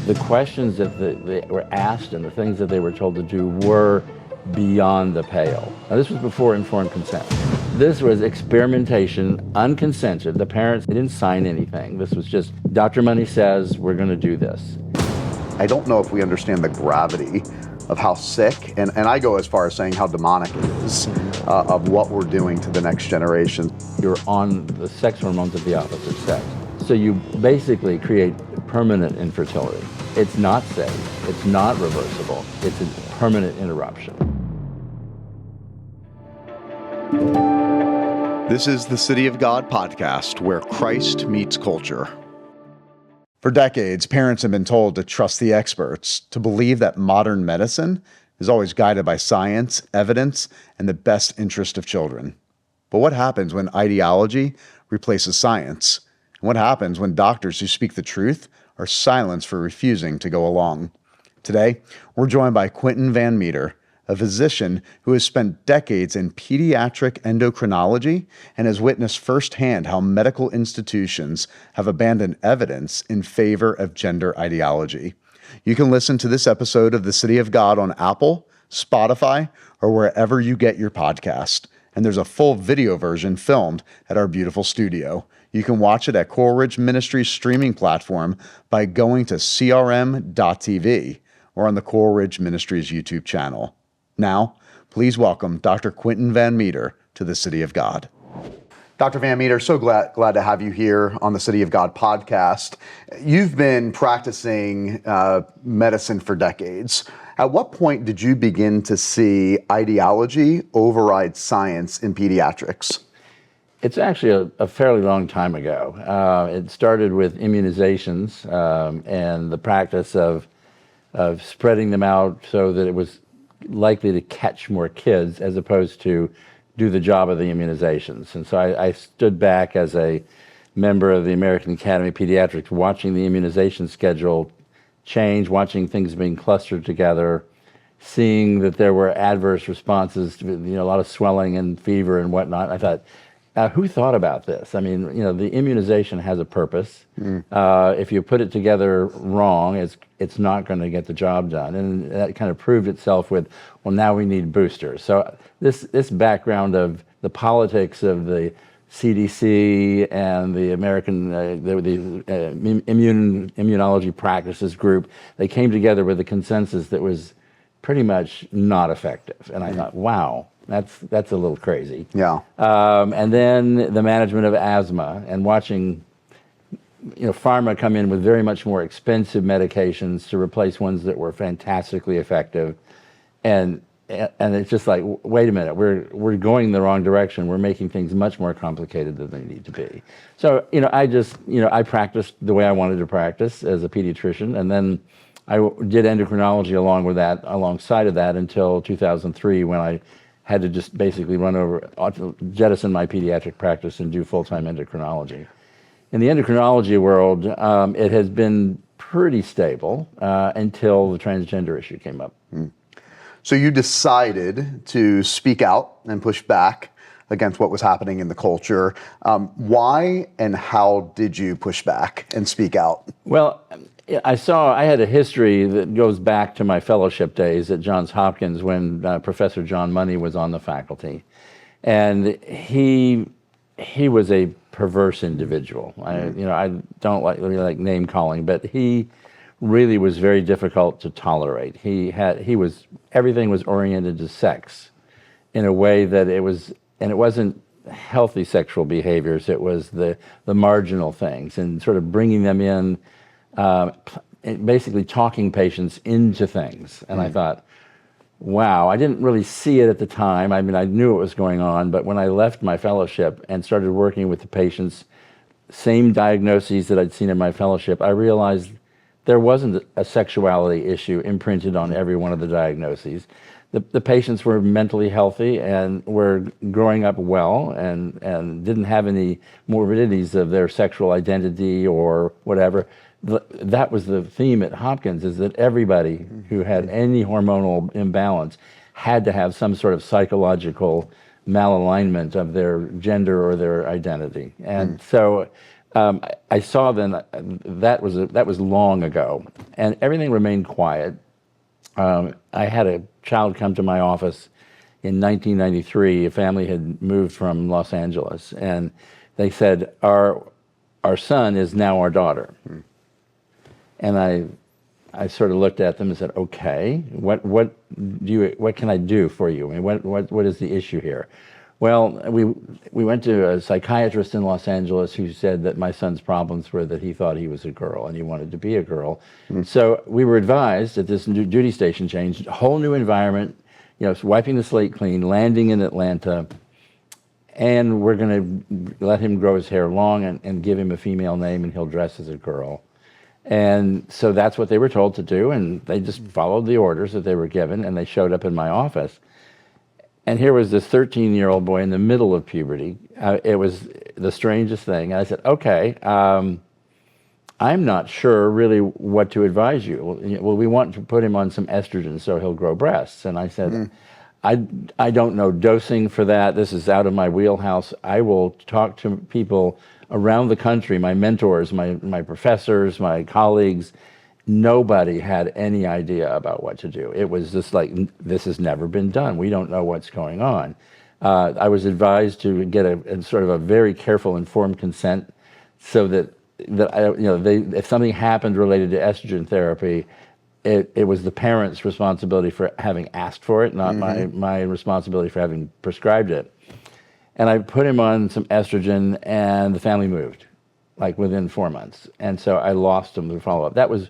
The questions that they were asked and the things that they were told to do were beyond the pale. Now, this was before informed consent. This was experimentation, unconsented. The parents didn't sign anything. This was just, Dr. Money says we're going to do this. I don't know if we understand the gravity of how sick, and I go as far as saying how demonic it is, of what we're doing to the next generation. You're on the sex hormones of the opposite sex. So you basically create permanent infertility. It's not safe, it's not reversible, it's a permanent interruption. This is the City of God podcast, where Christ meets culture. For decades, parents have been told to trust the experts, to believe that modern medicine is always guided by science, evidence, and the best interest of children. But what happens when ideology replaces science? And what happens when doctors who speak the truth are silenced for refusing to go along? Today, we're joined by Quentin Van Meter, a physician who has spent decades in pediatric endocrinology and has witnessed firsthand how medical institutions have abandoned evidence in favor of gender ideology. You can listen to this episode of The City of God on Apple, Spotify, or wherever you get your podcast. And there's a full video version filmed at our beautiful studio. You can watch it at Coral Ridge Ministries streaming platform by going to crm.tv or on the Coral Ridge Ministries YouTube channel. Now, please welcome Dr. Quentin Van Meter to the City of God. Dr. Van Meter, so glad to have you here on the City of God podcast. You've been practicing medicine for decades. At what point did you begin to see ideology override science in pediatrics? It's actually a fairly long time ago. It started with immunizations and the practice of spreading them out so that it was likely to catch more kids as opposed to do the job of the immunizations. And so I stood back as a member of the American Academy of Pediatrics watching the immunization schedule change, watching things being clustered together, seeing that there were adverse responses to, a lot of swelling and fever and whatnot. I thought, who thought about this? I mean, the immunization has a purpose. If you put it together wrong, it's not going to get the job done. And that kind of proved itself with, well, now we need boosters. So this background of the politics of the CDC and the American immunology practices group, they came together with a consensus that was pretty much not effective. And I thought, wow. That's a little crazy. Yeah. And then the management of asthma and watching, pharma come in with very much more expensive medications to replace ones that were fantastically effective, and it's just like, wait a minute, we're going the wrong direction. We're making things much more complicated than they need to be. So I practiced the way I wanted to practice as a pediatrician, and then I did endocrinology alongside of that until 2003 when I had to just basically jettison my pediatric practice and do full-time endocrinology. In the endocrinology world, it has been pretty stable until the transgender issue came up. So you decided to speak out and push back against what was happening in the culture. Why and how did you push back and speak out? Well, I had a history that goes back to my fellowship days at Johns Hopkins when Professor John Money was on the faculty. And he was a perverse individual. I don't really like name calling, but he really was very difficult to tolerate. Everything was oriented to sex in a way that it wasn't healthy sexual behaviors, it was the marginal things and sort of bringing them in, basically talking patients into things. And I thought, wow, I didn't really see it at the time. I mean, I knew it was going on, but when I left my fellowship and started working with the patients, same diagnoses that I'd seen in my fellowship, I realized there wasn't a sexuality issue imprinted on every one of the diagnoses. The patients were mentally healthy and were growing up well and didn't have any morbidities of their sexual identity or whatever. That was the theme at Hopkins, is that everybody who had any hormonal imbalance had to have some sort of psychological malalignment of their gender or their identity. And so I saw then that was long ago, and everything remained quiet. I had a child come to my office in 1993. A family had moved from Los Angeles, and they said, our son is now our daughter. And I sort of looked at them and said, okay, what can I do for you? I mean, what is the issue here? Well, we went to a psychiatrist in Los Angeles who said that my son's problems were that he thought he was a girl and he wanted to be a girl. So we were advised at this new duty station change, a whole new environment, wiping the slate clean, landing in Atlanta, and we're going to let him grow his hair long and give him a female name, and he'll dress as a girl. And so that's what they were told to do, and they just followed the orders that they were given, and they showed up in my office. And here was this 13-year-old boy in the middle of puberty. It was the strangest thing. And I said, okay, I'm not sure really what to advise you. Well, we want to put him on some estrogen so he'll grow breasts. And I said, I don't know dosing for that. This is out of my wheelhouse. I will talk to people around the country, my mentors, my professors, my colleagues. Nobody had any idea about what to do. It was just like, this has never been done. We don't know what's going on. I was advised to get a sort of a very careful, informed consent, so that if something happened related to estrogen therapy, it was the parents' responsibility for having asked for it, not my responsibility for having prescribed it. And I put him on some estrogen, and the family moved, like within 4 months. And so I lost him to follow-up. That was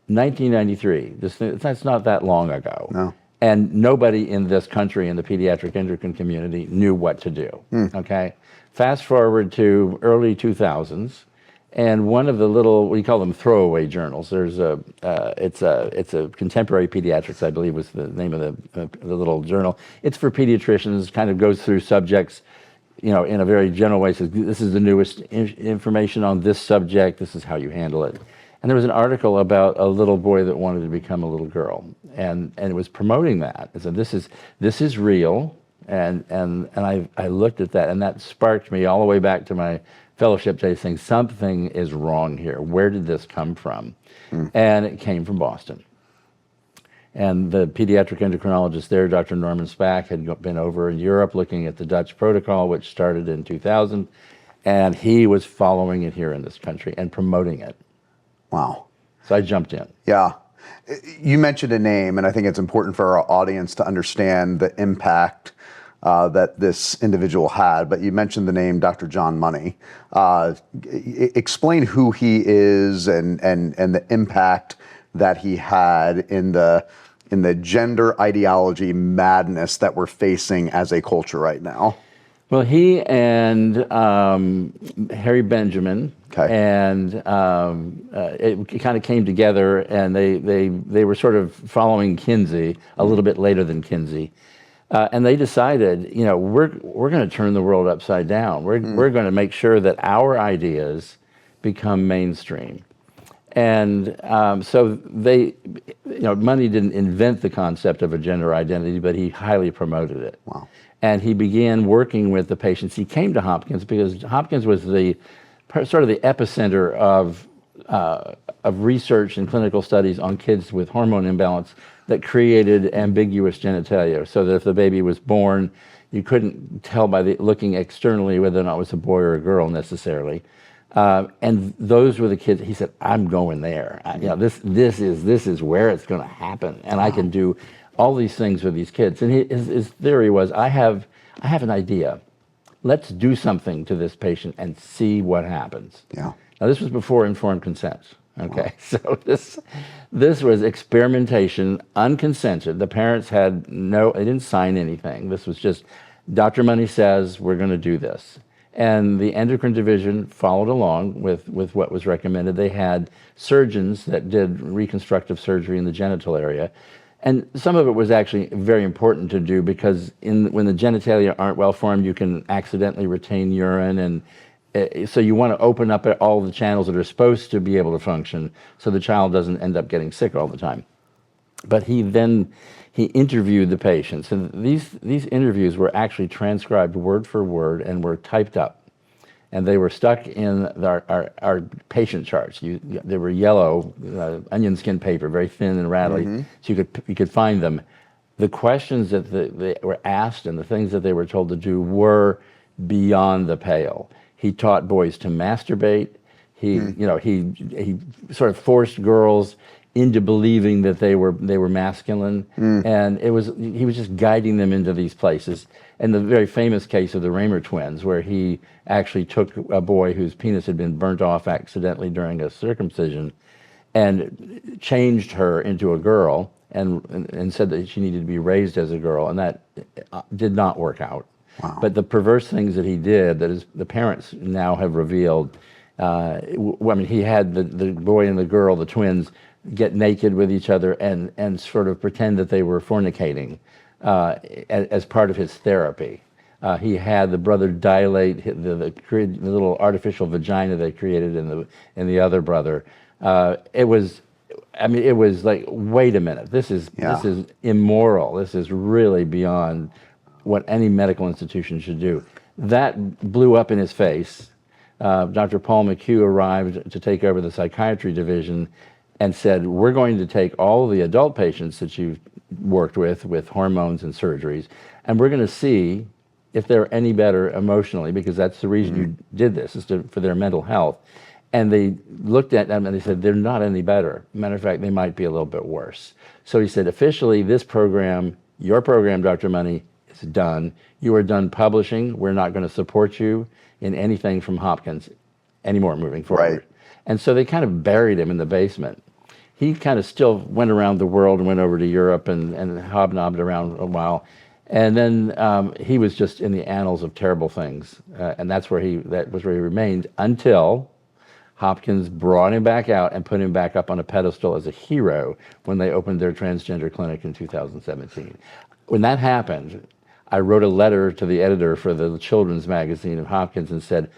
1993. That's not that long ago. No. And nobody in this country, in the pediatric endocrine community, knew what to do. Okay? Fast forward to early 2000s, and one of the little, we call them throwaway journals. There's it's a Contemporary Pediatrics, I believe was the name of the little journal. It's for pediatricians, kind of goes through subjects, in a very general way. Says, this is the newest information on this subject. This is how you handle it. And there was an article about a little boy that wanted to become a little girl, and it was promoting that. It said, this is real, and I looked at that, and that sparked me all the way back to my fellowship days, saying something is wrong here. Where did this come from? And it came from Boston. And the pediatric endocrinologist there, Dr. Norman Spack, had been over in Europe looking at the Dutch protocol, which started in 2000, and he was following it here in this country and promoting it. Wow. So I jumped in. Yeah. You mentioned a name, and I think it's important for our audience to understand the impact that this individual had. But you mentioned the name Dr. John Money. Explain who he is and the impact that he had in the gender ideology madness that we're facing as a culture right now. Well, he and Harry Benjamin, and it kind of came together, and they were sort of following Kinsey a little bit later than Kinsey, and they decided, we're going to turn the world upside down. We're going to make sure that our ideas become mainstream, and so they, Money didn't invent the concept of a gender identity, but he highly promoted it. Wow. And he began working with the patients. He came to Hopkins because Hopkins was the sort of the epicenter of research and clinical studies on kids with hormone imbalance that created ambiguous genitalia, so that if the baby was born, you couldn't tell by looking externally whether or not it was a boy or a girl necessarily. And those were the kids. He said, "I'm going there. This is where it's going to happen, and I can do all these things with these kids." And his theory was, I have an idea. Let's do something to this patient and see what happens. Yeah. Now, this was before informed consent. Okay. Wow. So this was experimentation, unconsented. The parents they didn't sign anything. This was just, Dr. Money says we're going to do this. And the endocrine division followed along with what was recommended. They had surgeons that did reconstructive surgery in the genital area. And some of it was actually very important to do because when the genitalia aren't well formed, you can accidentally retain urine. And so you want to open up all the channels that are supposed to be able to function so the child doesn't end up getting sick all the time. But he interviewed the patients. And these interviews were actually transcribed word for word and were typed up. and they were stuck in our patient charts. They were yellow, onion skin paper, very thin and rattly, so you could find them. The questions that they were asked and the things that they were told to do were beyond the pale. He taught boys to masturbate. He sort of forced girls into believing that they were masculine, and he was just guiding them into these places. And the very famous case of the Raymer twins, where he actually took a boy whose penis had been burnt off accidentally during a circumcision, and changed her into a girl, and said that she needed to be raised as a girl, and that did not work out. Wow. But the perverse things that he did, the parents now have revealed. He had the boy and the girl, the twins, get naked with each other and sort of pretend that they were fornicating as part of his therapy. He had the brother dilate the little artificial vagina they created in the other brother. It was like, wait a minute, this is immoral. This is really beyond what any medical institution should do. That blew up in his face. Dr. Paul McHugh arrived to take over the psychiatry division and said, we're going to take all the adult patients that you've worked with hormones and surgeries, and we're going to see if they're any better emotionally, because that's the reason you did this, for their mental health. And they looked at them and they said, they're not any better. Matter of fact, they might be a little bit worse. So he said, officially, this program, your program, Dr. Money, is done. You are done publishing. We're not going to support you in anything from Hopkins anymore moving forward. Right. And so they kind of buried him in the basement. He kind of still went around the world and went over to Europe and hobnobbed around a while. And then he was just in the annals of terrible things. And that was where he remained until Hopkins brought him back out and put him back up on a pedestal as a hero when they opened their transgender clinic in 2017. When that happened, I wrote a letter to the editor for the children's magazine of Hopkins and said,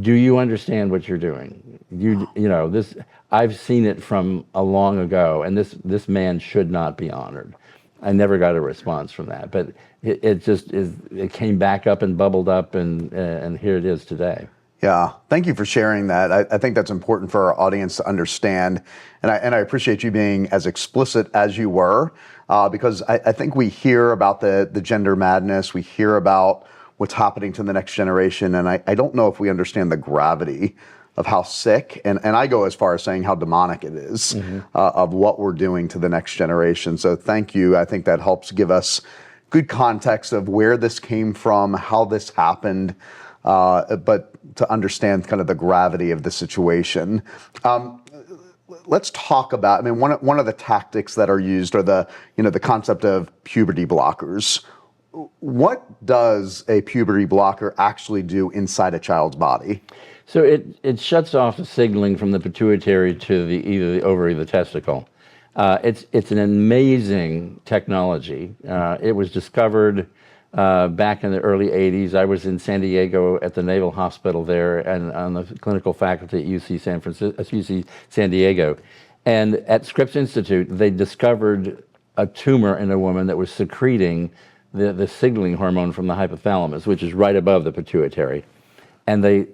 do you understand what you're doing? This, I've seen it from a long ago, and this man should not be honored. I never got a response from that, but it came back up and bubbled up, and here it is today. Yeah, thank you for sharing that. I think that's important for our audience to understand, and I appreciate you being as explicit as you were, because I think we hear about the gender madness, we hear about what's happening to the next generation, and I don't know if we understand the gravity of how sick, and I go as far as saying how demonic it is, of what we're doing to the next generation. So thank you. I think that helps give us good context of where this came from, how this happened, but to understand kind of the gravity of the situation. Let's talk about, one of the tactics that are used are the concept of puberty blockers. What does a puberty blocker actually do inside a child's body? So it shuts off the signaling from the pituitary to either the ovary or the testicle. It's an amazing technology. It was discovered back in the early 80s. I was in San Diego at the Naval Hospital there and on the clinical faculty at UC San Diego. And at Scripps Institute, they discovered a tumor in a woman that was secreting the signaling hormone from the hypothalamus, which is right above the pituitary. And they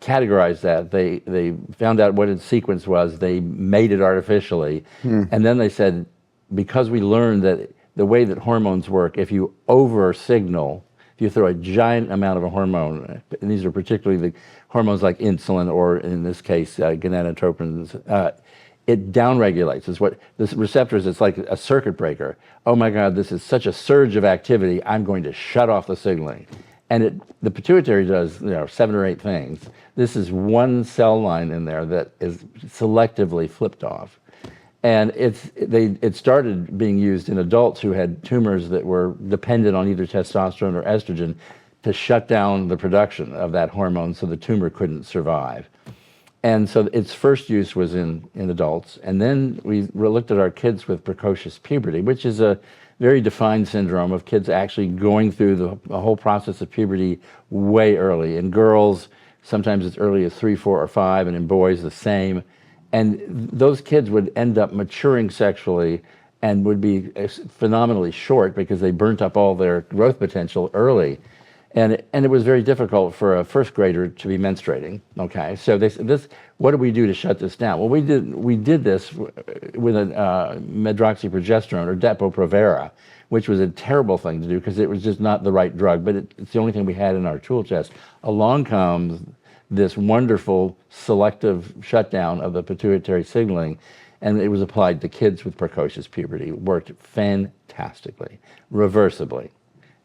categorized that. They found out what its sequence was. They made it artificially. And then they said, because we learned that the way that hormones work, if you over-signal, if you throw a giant amount of a hormone, and these are particularly the hormones like insulin, or in this case, gonadotropins, it downregulates. It's what this receptors, it's like a circuit breaker. Oh my God, this is such a surge of activity, I'm going to shut off the signaling. And the pituitary does 7 or 8 things. This is one cell line in there that is selectively flipped off. And it started being used in adults who had tumors that were dependent on either testosterone or estrogen to shut down the production of that hormone so the tumor couldn't survive. And so its first use was in adults. And then we looked at our kids with precocious puberty, which is a very defined syndrome of kids actually going through the whole process of puberty way early. In girls, sometimes as early as 3, 4, or 5, and in boys the same. And those kids would end up maturing sexually and would be phenomenally short because they burnt up all their growth potential early. And it was very difficult for a first grader to be menstruating. Okay, so this, what do we do to shut this down? Well, we did this with a medroxyprogesterone or Depo-Provera, which was a terrible thing to do because it was just not the right drug, but it's the only thing we had in our tool chest. Along comes this wonderful selective shutdown of the pituitary signaling, and it was applied to kids with precocious puberty. It worked fantastically, reversibly.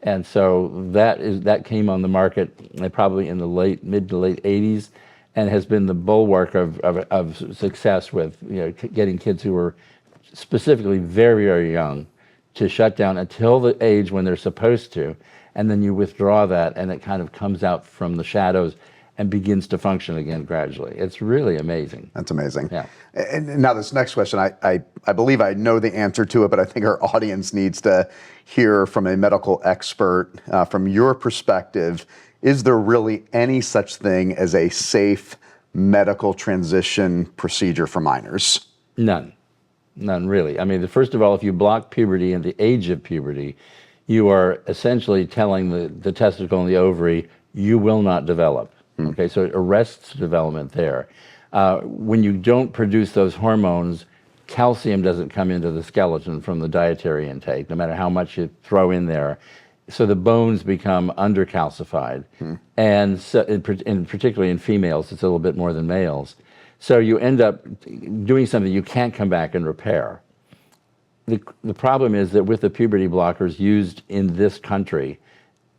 And so that came on the market probably in the mid to late 80s, and has been the bulwark of success with getting kids who were specifically very, very young to shut down until the age when they're supposed to, and then you withdraw that, and it kind of comes out from the shadows and begins to function again gradually. It's really amazing. That's amazing. Yeah. And now this next question, I believe I know the answer to it, but I think our audience needs to hear from a medical expert. From your perspective, is there really any such thing as a safe medical transition procedure for minors? None really. I mean, first of all, if you block puberty and the age of puberty, you are essentially telling the testicle and the ovary, you will not develop. Okay, so it arrests development there. When you don't produce those hormones, calcium doesn't come into the skeleton from the dietary intake, no matter how much you throw in there. So the bones become undercalcified, and so, particularly in females, it's a little bit more than males. So you end up doing something you can't come back and repair. The problem is that with the puberty blockers used in this country,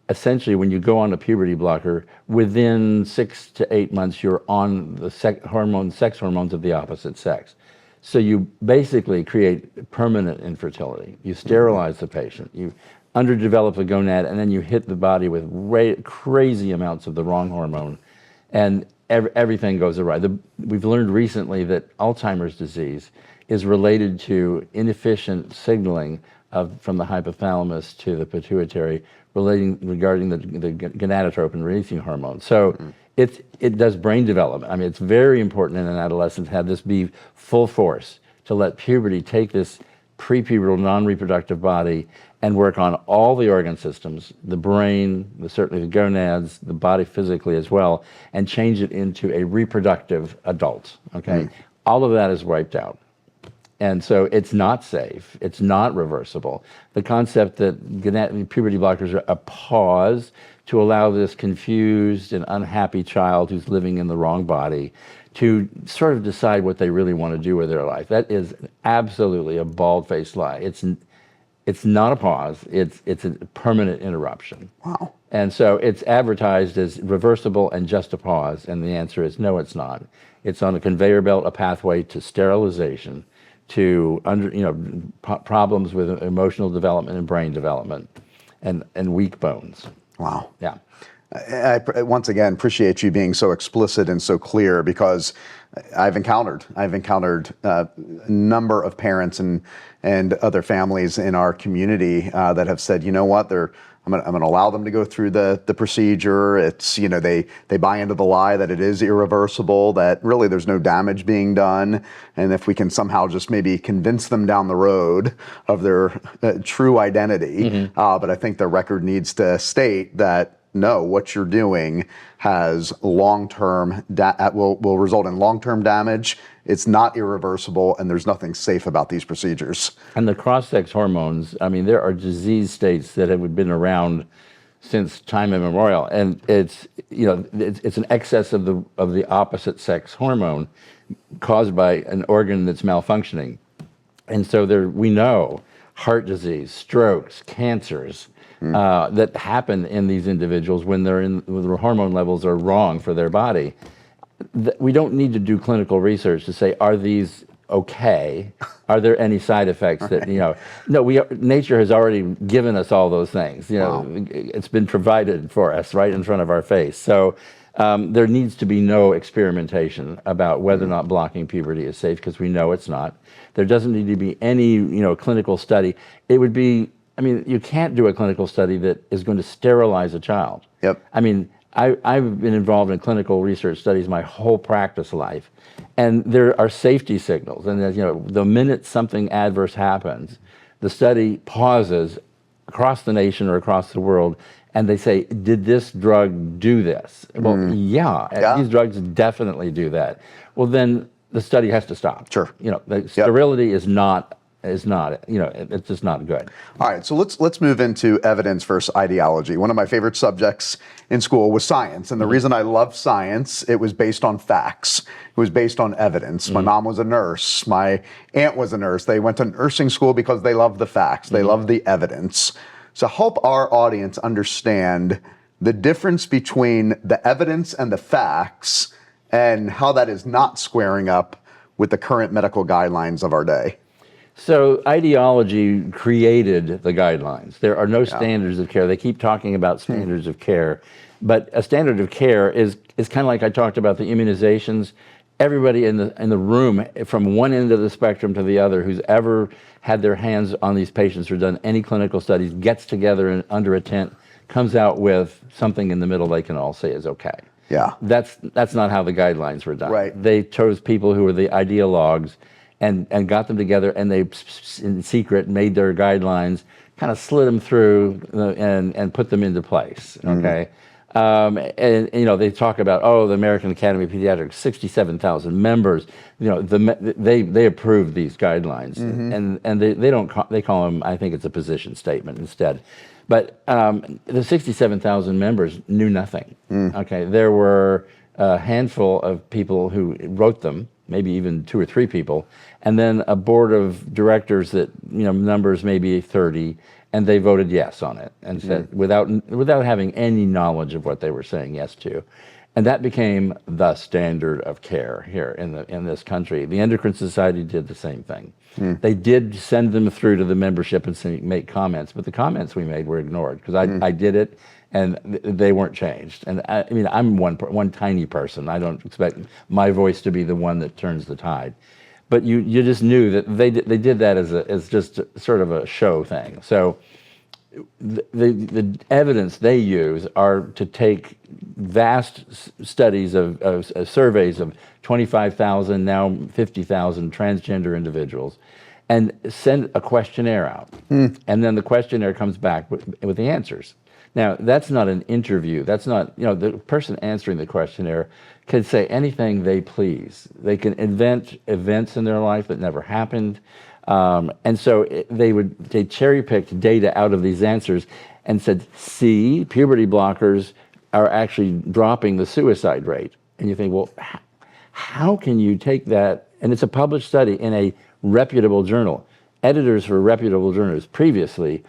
essentially, when you go on a puberty blocker, within 6 to 8 months, you're on the sex hormones of the opposite sex. So you basically create permanent infertility. You sterilize the patient, you underdevelop the gonad, and then you hit the body with crazy amounts of the wrong hormone, and everything goes awry. We've learned recently that Alzheimer's disease is related to inefficient signaling from the hypothalamus to the pituitary, regarding the gonadotropin releasing hormone. So it does brain development. I mean, it's very important in an adolescent to have this be full force, to let puberty take this prepubertal non-reproductive body and work on all the organ systems, the brain, certainly the gonads, the body physically as well, and change it into a reproductive adult. Okay, all of that is wiped out. And so it's not safe, it's not reversible. The concept that puberty blockers are a pause to allow this confused and unhappy child who's living in the wrong body to sort of decide what they really want to do with their life. That is absolutely a bald-faced lie. It's not a pause, it's a permanent interruption. Wow. And so it's advertised as reversible and just a pause, and the answer is no, it's not. It's on a conveyor belt, a pathway to sterilization, to problems with emotional development and brain development, and weak bones. Wow. Yeah. I once again appreciate you being so explicit and so clear, because I've encountered a number of parents and other families in our community that have said, you know what, I'm going to allow them to go through the procedure. It's, they buy into the lie that it is irreversible, that really there's no damage being done. And if we can somehow just maybe convince them down the road of their true identity. But I think the record needs to state that, no, what you're doing has long-term, will result in long-term damage. It's not irreversible, and there's nothing safe about these procedures. And the cross-sex hormones, I mean, there are disease states that have been around since time immemorial, and it's an excess of the opposite sex hormone caused by an organ that's malfunctioning. And so we know heart disease, strokes, cancers, that happen in these individuals when when the hormone levels are wrong for their body. We don't need to do clinical research to say, are these okay? Are there any side effects that, no, nature has already given us all those things. Wow. It's been provided for us right in front of our face. So there needs to be no experimentation about whether or not blocking puberty is safe, because we know it's not. There doesn't need to be any, clinical study. It would be, you can't do a clinical study that is going to sterilize a child. Yep. I've been involved in clinical research studies my whole practice life, and there are safety signals. And the minute something adverse happens, the study pauses across the nation or across the world, and they say, did this drug do this? Well, yeah, these drugs definitely do that. Well, then the study has to stop. Sure. The sterility is not, it's just not good. All right, so let's move into evidence versus ideology. One of my favorite subjects in school was science, and the reason I loved science, it was based on facts. It was based on evidence. My mom was a nurse. My aunt was a nurse. They went to nursing school because they loved the facts. They loved the evidence. So help our audience understand the difference between the evidence and the facts and how that is not squaring up with the current medical guidelines of our day. So ideology created the guidelines. There are no standards of care. They keep talking about standards of care, but a standard of care is kind of like I talked about the immunizations. Everybody in the room, from one end of the spectrum to the other, who's ever had their hands on these patients or done any clinical studies, gets together and under a tent, comes out with something in the middle they can all say is okay. Yeah. That's not how the guidelines were done. Right. They chose people who were the ideologues and got them together, and they, in secret, made their guidelines, kind of slid them through and put them into place, okay? And they talk about, the American Academy of Pediatrics, 67,000 members. They approved these guidelines, and they call them, I think it's a position statement instead. But the 67,000 members knew nothing. Okay, there were a handful of people who wrote them, maybe even 2 or 3 people, and then a board of directors that numbers maybe 30. And they voted yes on it, and said without having any knowledge of what they were saying yes to, and that became the standard of care here in this country. The Endocrine Society did the same thing. They did send them through to the membership and make comments, but the comments we made were ignored because I did it, and they weren't changed. And I'm one tiny person. I don't expect my voice to be the one that turns the tide. But you just knew that they did that as just sort of a show thing. So the evidence they use are to take vast studies of surveys of 25,000, now 50,000 transgender individuals, and send a questionnaire out. And then the questionnaire comes back with the answers. Now, that's not an interview. That's not, the person answering the questionnaire can say anything they please. They can invent events in their life that never happened. And so they cherry-picked data out of these answers and said, see, puberty blockers are actually dropping the suicide rate. And you think, well, how can you take that? And it's a published study in a reputable journal. Editors for reputable journals previously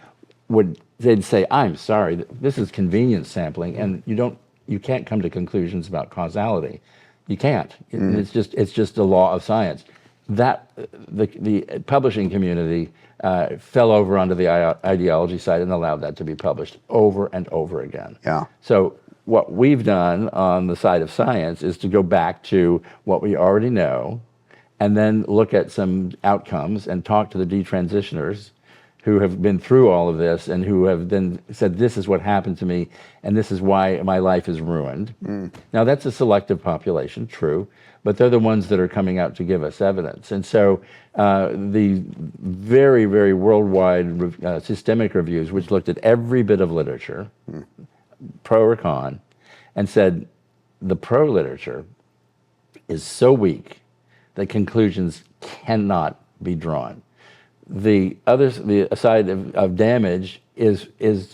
they'd say, I'm sorry, this is convenience sampling, and you can't come to conclusions about causality. You can't. It's just a law of science. That the publishing community fell over onto the ideology side and allowed that to be published over and over again. Yeah. So what we've done on the side of science is to go back to what we already know, and then look at some outcomes and talk to the detransitioners who have been through all of this and who have then said, this is what happened to me, and this is why my life is ruined. Now, that's a selective population, true, but they're the ones that are coming out to give us evidence. And so the very, very worldwide systemic reviews, which looked at every bit of literature, pro or con, and said the pro literature is so weak that conclusions cannot be drawn. The side of damage is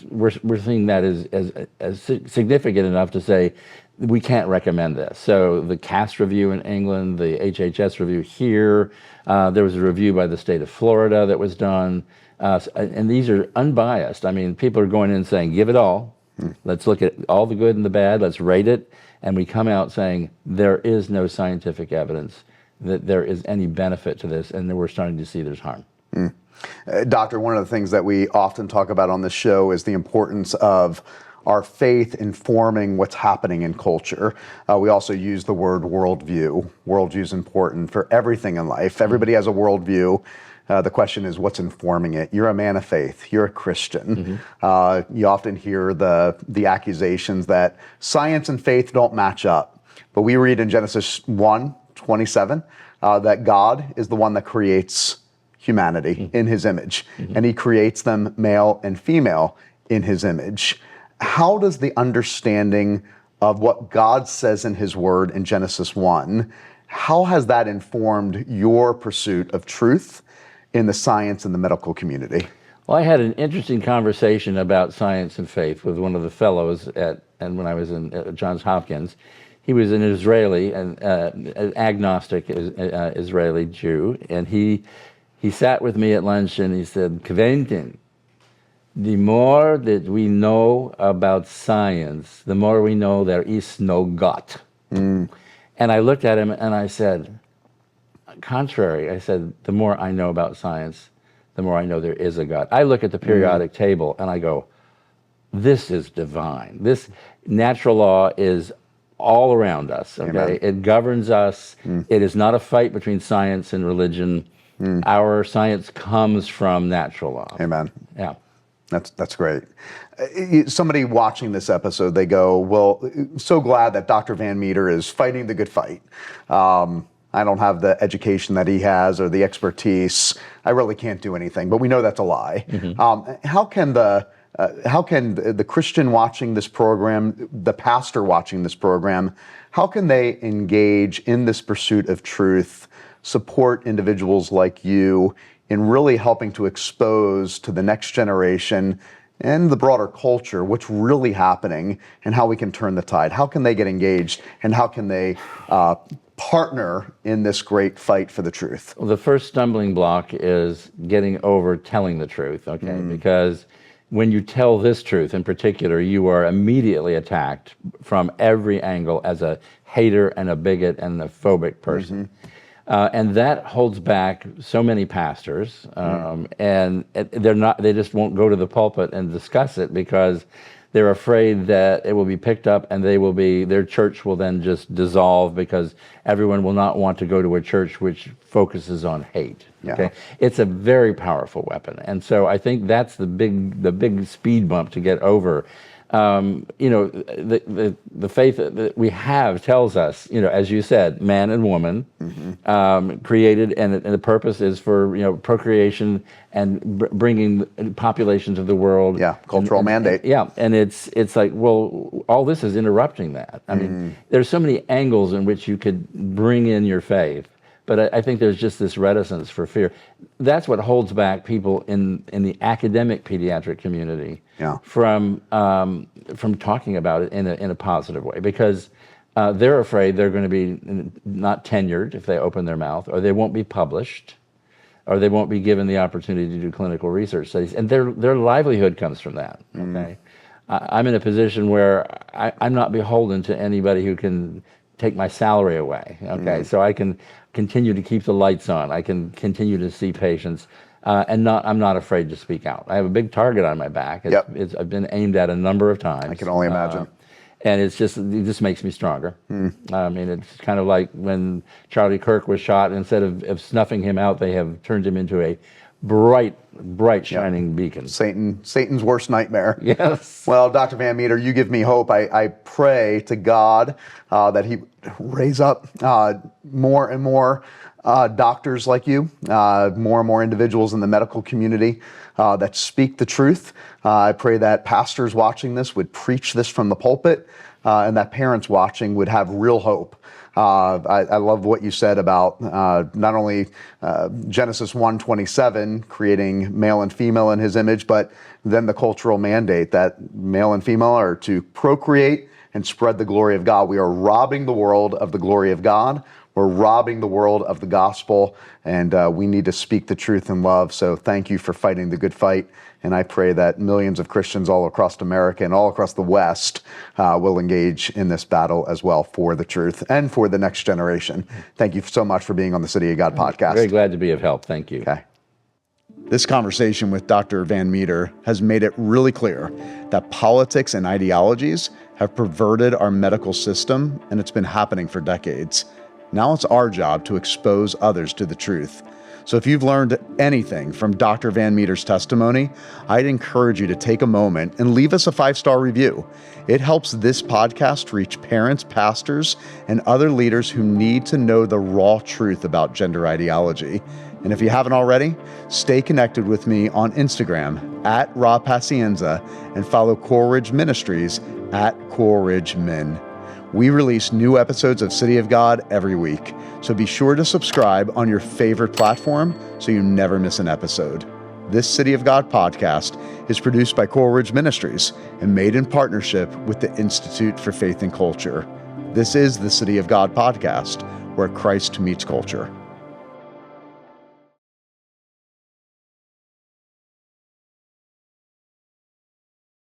we're seeing that as significant enough to say we can't recommend this. So the CAST review in England, the HHS review here, there was a review by the state of Florida that was done, and these are unbiased. I mean, people are going in saying, give it all. Let's look at all the good and the bad. Let's rate it, and we come out saying there is no scientific evidence that there is any benefit to this, and then we're starting to see there's harm. Doctor, one of the things that we often talk about on this show is the importance of our faith informing what's happening in culture. We also use the word worldview. Worldview is important for everything in life. Everybody has a worldview. The question is, what's informing it? You're a man of faith. You're a Christian. You often hear the accusations that science and faith don't match up. But we read in Genesis 1:27 that God is the one that creates humanity in his image, and he creates them male and female in his image. how does the understanding of what God says in his word in Genesis 1, how has that informed your pursuit of truth in the science and the medical community? Well, I had an interesting conversation about science and faith with one of the fellows and when I was in Johns Hopkins. He was an Israeli, an agnostic Israeli Jew, and he sat with me at lunch and he said, Quentin, the more that we know about science, the more we know there is no God. And I looked at him and I said, contrary, I said, the more I know about science, the more I know there is a God. I look at the periodic table and I go, this is divine. This natural law is all around us, okay? Amen. It governs us. It is not a fight between science and religion. Our science comes from natural law. Amen. Yeah. That's great. Somebody watching this episode, they go, well, so glad that Dr. Van Meter is fighting the good fight. I don't have the education that he has or the expertise. I really can't do anything, but we know that's a lie. How can the Christian watching this program, the pastor watching this program, how can they engage in this pursuit of truth, support individuals like you in really helping to expose to the next generation and the broader culture what's really happening and how we can turn the tide? How can they get engaged and how can they partner in this great fight for the truth? Well, the first stumbling block is getting over telling the truth, okay? Because when you tell this truth in particular, you are immediately attacked from every angle as a hater and a bigot and a phobic person. And that holds back so many pastors, and they just won't go to the pulpit and discuss it because they're afraid that it will be picked up and their church will then just dissolve because everyone will not want to go to a church which focuses on hate. Yeah. Okay, it's a very powerful weapon, and so I think that's the big speed bump to get over. The faith that we have tells us, as you said, man and woman created, and the purpose is for procreation and bringing populations of the world. Yeah, cultural mandate. And it's like, well, all this is interrupting that. I mean, there's so many angles in which you could bring in your faith. But I think there's just this reticence for fear. That's what holds back people in the academic pediatric community from talking about it in a positive way, because they're afraid they're going to be not tenured if they open their mouth, or they won't be published, or they won't be given the opportunity to do clinical research studies, and their livelihood comes from that. Okay, I'm in a position where I'm not beholden to anybody who can take my salary away. Okay, so I can continue to keep the lights on. I can continue to see patients, and I'm not afraid to speak out. I have a big target on my back. I've been aimed at a number of times. I can only imagine. And it just makes me stronger. I mean, it's kind of like when Charlie Kirk was shot. Instead of snuffing him out, they have turned him into a bright, shining beacon. Satan's worst nightmare. Yes. Well, Dr. Van Meter, you give me hope. I pray to God that he raise up more and more doctors like you, more and more individuals in the medical community that speak the truth. I pray that pastors watching this would preach this from the pulpit, and that parents watching would have real hope. I love what you said about not only Genesis 1:27, creating male and female in his image, but then the cultural mandate that male and female are to procreate and spread the glory of God. We are robbing the world of the glory of God. We're robbing the world of the gospel, and we need to speak the truth in love. So thank you for fighting the good fight. And I pray that millions of Christians all across America and all across the West will engage in this battle as well for the truth and for the next generation. Thank you so much for being on the City of God podcast. Very glad to be of help. Thank you. Okay. This conversation with Dr. Van Meter has made it really clear that politics and ideologies have perverted our medical system, and it's been happening for decades. Now it's our job to expose others to the truth. So if you've learned anything from Dr. Van Meter's testimony, I'd encourage you to take a moment and leave us a 5-star review. It helps this podcast reach parents, pastors, and other leaders who need to know the raw truth about gender ideology. And if you haven't already, stay connected with me on Instagram at Pacienza and follow Coleridge Ministries at Coleridge Men. We release new episodes of City of God every week, so be sure to subscribe on your favorite platform so you never miss an episode. This City of God podcast is produced by Coleridge Ministries and made in partnership with the Institute for Faith and Culture. This is the City of God podcast, where Christ meets culture.